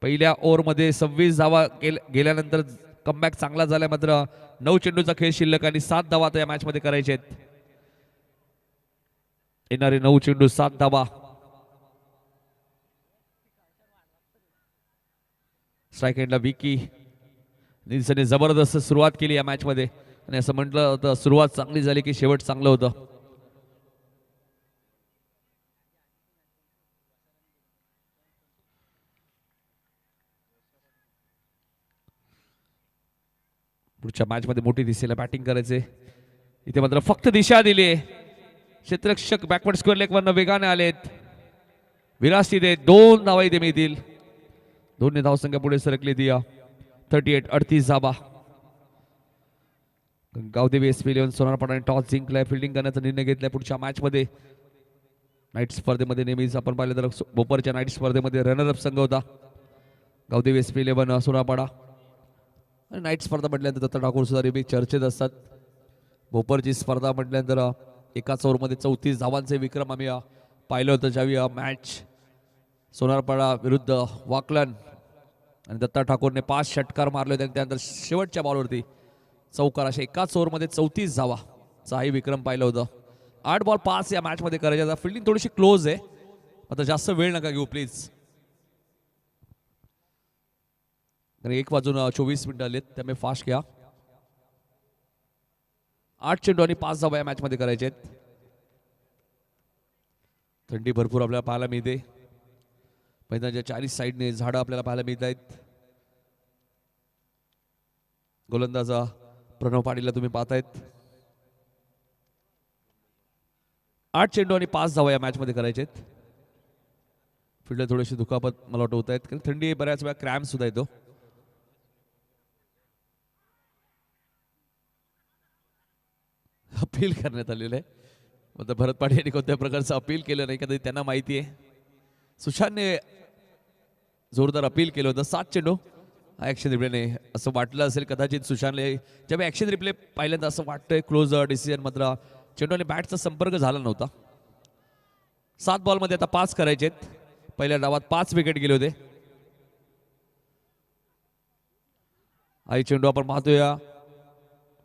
पहिल्या ओव्हरमध्ये 26 धावा गेल्यानंतर कमबॅक चांगला झाला. मात्र 9 चेंडूचा खेळ शिल्लक आणि 7 धावा या मॅच मध्ये करायचे आहेत. येणारे 9 चेंडू 7 धावा. स्ट्राईक एंडला विकी निल्सनने जबरदस्त सुरुवात केली या मॅच मध्ये आणि असं म्हटलं होतं सुरुवात चांगली झाली की शेवट चांगलं होतं. पुढच्या मॅच मध्ये मोठी दिशेला बॅटिंग करायचे. इथे मात्र फक्त दिशा दिली. क्षेत्ररक्षक बॅकवर्ड स्क्वेअर लेग वरनं वेगाने आलेत. विराज तिथे 2 धावा इथे मिळतील. दोन्ही धावसंख्या पुढे सरकली दिया. 38 धावा. गावदेवी एसपी 11 सोनारपाडाने टॉस जिंकलाय, फिल्डिंग करण्याचा निर्णय घेतलाय. पुढच्या मॅच मध्ये नाईट स्पर्धेमध्ये नेहमीच आपण पाहिलं तर भोपरच्या नाईट स्पर्धेमध्ये रनरअप संघ होता गावदेवी एसपी 11 सोनारपाडा. आणि नाईट स्पर्धा म्हटल्यानंतर दत्ता ठाकूर सुद्धा नेहमी चर्चेत असतात. भोपरची स्पर्धा म्हटल्यानंतर एकाच ओव्हरमध्ये 34 धावांचे विक्रम आम्ही पाहिलं होतं. ज्यावेळी मॅच सोनारपाडा विरुद्ध वाकलन आणि दत्ता ठाकूरने 5 षटकार मारले होते. त्यानंतर शेवटच्या बॉलवरती चौकार, अशा एकाच ओव्हरमध्ये 34 धावाचाही विक्रम पाहिलं होतं. 8 बॉल 5 या मॅच मध्ये करायचे. फिल्डिंग थोडीशी क्लोज आहे, आता जास्त वेळ नका घेऊ प्लीज. 1:24 आलेत, त्यामुळे फास्ट घ्या. 8 चेंडू आणि 5 धावा या मॅच मध्ये करायचे आहेत. थंडी भरपूर आपल्याला पाहायला मिळते. मैदानाच्या चारी साईडने झाडं आपल्याला पाहायला मिळत आहेत. गोलंदाजा प्रणव पाटीलला तुम्ही पाहतायत. 8 चेंडू आणि 5 धावा या मॅच मध्ये करायचे आहेत. फिल्डर थोडीशी दुखापत मला वाटत होत आहेत, कारण थंडी बऱ्याच वेळा क्रॅम्प सुद्धा येतो. अपील करण्यात आलेलं आहे. मग भरत पाटील यांनी कोणत्या प्रकारचं अपील केलं नाही, कधी त्यांना माहिती आहे. सुशांतने जोरदार अपील केलं होतं. 7 चेंडू ऍक्शन रिप्लेने असं वाटलं असेल कदाचित सुशांतने, जेव्हा ऍक्शन रिप्ले पाहिल्यानंतर असं वाटतंय क्लोज डिसिजन. मात्र चेंडू आणि बॅटचा संपर्क झाला नव्हता. 7 बॉलमध्ये आता 5 करायचे आहेत. पहिल्या डावात 5 विकेट गेले होते. आई चेंडू आपण पाहतोया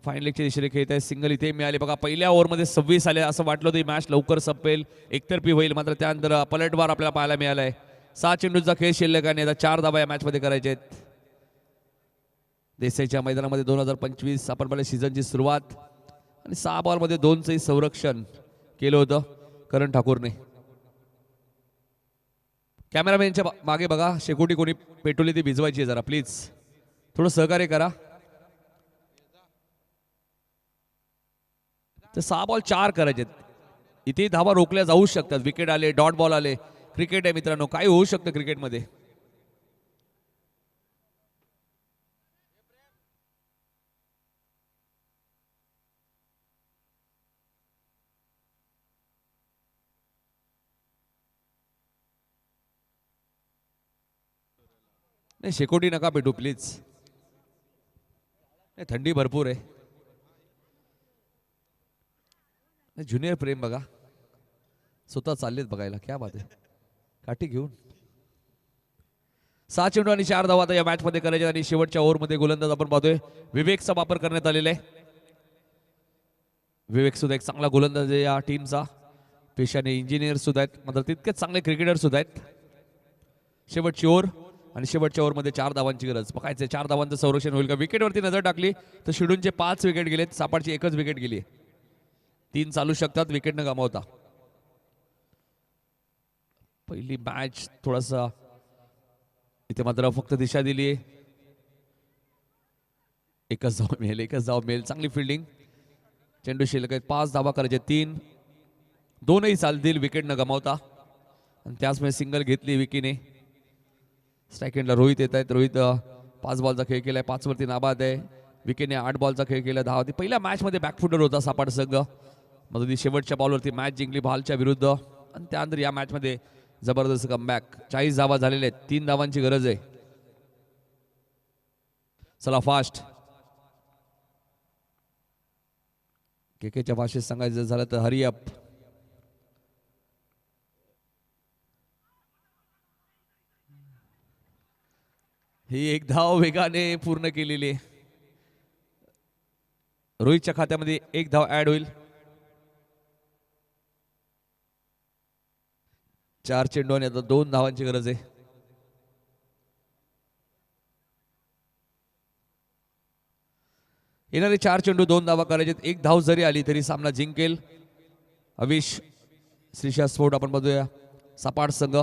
फाईन लेगच्या दिशेने खेळत आहे. सिंगल इथे मिळाले बघा. पहिल्या ओव्हरमध्ये 26 आले, असं वाटलं होतं मॅच लवकर संपेल, एकतर्फी होईल. मात्र त्यानंतर पलटवार आपल्याला पाहायला मिळालाय. 6 चेंडूचा खेळ शिल्लक आणि आता 4 धावा या मॅच मध्ये करायचे आहेत. देसाईच्या मैदानामध्ये 2025 आपण पाहिलं सीझनची सुरुवात आणि 6 बॉलमध्ये 2चंही संरक्षण केलं होतं करण ठाकूरने. कॅमेरामॅनच्या मागे बघा, शेकोटी कोणी पेटवली ती भिजवायची जरा प्लीज, थोडं सहकार्य करा. तर 6 बॉल 4 करायचे. इथे धावा रोखल्या जाऊ शकतात. विकेट आले, डॉट बॉल आले. क्रिकेट आहे मित्रांनो, काय होऊ शकतं क्रिकेटमध्ये. नाही शेकोटी नका पेटू प्लीज, थंडी भरपूर आहे. ज्युनियर प्रेम बघा स्वतः चाललेत बघायला, क्या बात आहे. काठी घेऊन 6 चेंडू आणि 4 धावा आता या मॅच मध्ये करायचे. आणि शेवटच्या ओव्हरमध्ये गोलंदाज आपण पाहतोय विवेकचा वापर करण्यात आलेला आहे. विवेक सुद्धा एक चांगला गोलंदाज आहे या टीमचा. पेशाने इंजिनियर सुद्धा आहेत, मात्र तितकेच चांगले क्रिकेटर सुद्धा आहेत. शेवटची ओव्हर आणि शेवटच्या ओव्हरमध्ये 4 धावांची गरज. बघायचं 4 धावांचं संरक्षण होईल का. विकेटवरती नजर टाकली तर शिडूनचे 5 विकेट गेलेत, सापाडची 1च विकेट गेली आहे. 3 चालू शकतात विकेट न गमावता. पहिली मॅच थोडासा इथे मात्र फक्त दिशा दिली आहे. 1च धाव मिळेल, 1च धाव मिळेल. चांगली फिल्डिंग चेंडू शिल्लक आहेत 5 धावा करायचे 3, दोनही चालतील विकेट न गमावता आणि त्याचमुळे सिंगल घेतली विकीने. स्ट्राईक एंडला रोहित येत आहेत. रोहित 5 बॉलचा खेळ केलाय, 5 वरती नाबाद आहे. विकेटने 8 बॉलचा खेळ केला, 10 होती. पहिल्या मॅच मध्ये बॅकफुटर होता सापाड संघ, मधुदी शेवटच्या बॉलवरती मॅच जिंकली भालच्या विरुद्ध आणि त्यानंतर या मॅच मध्ये जबरदस्त कमबॅक. 40 धावा झालेले आहेत, 3 धावांची गरज आहे. चला फास्ट. केकेच्या भाषेत सांगायचं झालं तर हरी अप. ही एक धाव वेगाने पूर्ण केलेली. रोहितच्या खात्यामध्ये 1 धाव ऍड होईल. 4 चेंडू आणि आता 2 धावांची गरज आहे. येणारे 4 चेंडू 2 धावा करायचे. 1 धाव जरी आली तरी सामना जिंकेल अविश श्रीशा स्पोर्ट. आपण बघूया सपाट संघ.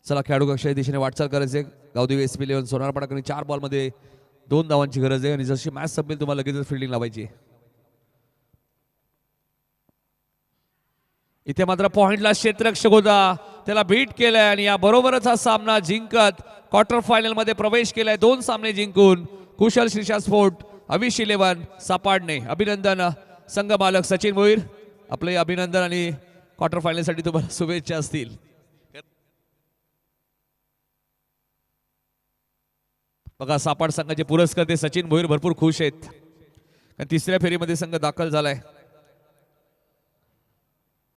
चला खेळाडू कक्षाच्या दिशेने वाटचाल करायचे. गावदेवी SP 11 सोनारपाडाकडे 4 बॉलमध्ये 2 धावांची गरज आहे आणि जशी मॅच संपेल तुम्हाला लगेच फिल्डिंग लावायची. इथे मात्र पॉइंटला क्षेत्ररक्षक होता, त्याला बीट केलंय आणि या बरोबरच हा सामना जिंकत क्वार्टर फायनल मध्ये प्रवेश केलाय. 2 सामने जिंकून कुशल श्रीशा स्पोर्ट अविश 11 सापाडणे. अभिनंदन संघ मालक सचिन भोईर, आपले अभिनंदन आणि क्वार्टर फायनल साठी तुम्हाला शुभेच्छा असतील. बघा सापाड संघाचे पुरस्कर्ते सचिन भोईर भरपूर खुश आहेत, कारण 3ऱ्या फेरीमध्ये संघ दाखल झालाय.